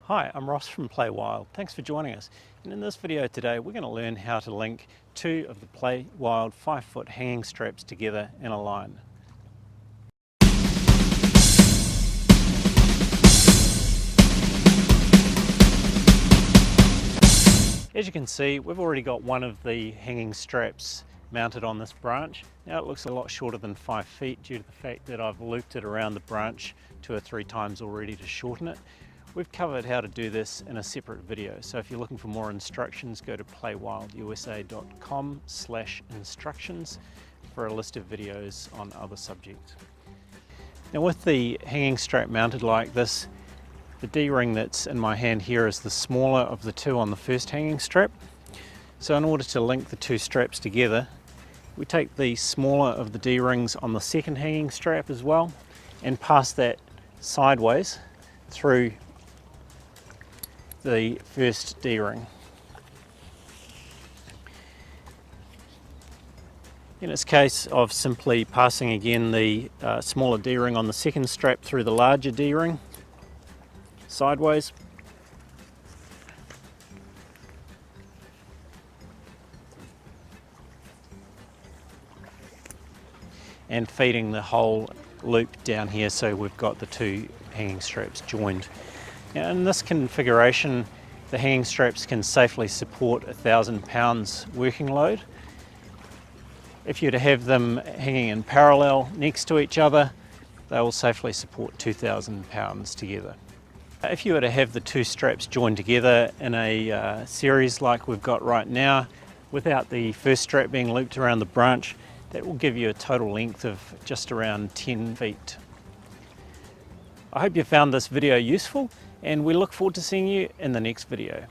Hi, I'm Ross from Play Wild. Thanks for joining us. And in this video today, we're going to learn how to link two of the Play Wild 5-foot hanging straps together in a line. As you can see, we've already got one of the hanging straps mounted on this branch. Now it looks a lot shorter than 5 feet due to the fact that I've looped it around the branch 2 or 3 times already to shorten it. We've covered how to do this in a separate video, so if you're looking for more instructions, go to playwildusa.com/instructions for a list of videos on other subjects. Now with the hanging strap mounted like this, the D-ring that's in my hand here is the smaller of the two on the first hanging strap. So in order to link the two straps together, we take the smaller of the D-rings on the second hanging strap as well and pass that sideways through the first D-ring. In this case of simply passing again the smaller D-ring on the second strap through the larger D-ring sideways. And feeding the whole loop down here so we've got the two hanging straps joined. Now in this configuration, the hanging straps can safely support 1,000 pounds working load. If you were to have them hanging in parallel next to each other, they will safely support 2,000 pounds together. If you were to have the two straps joined together in a series like we've got right now, without the first strap being looped around the branch, that will give you a total length of just around 10 feet. I hope you found this video useful, and we look forward to seeing you in the next video.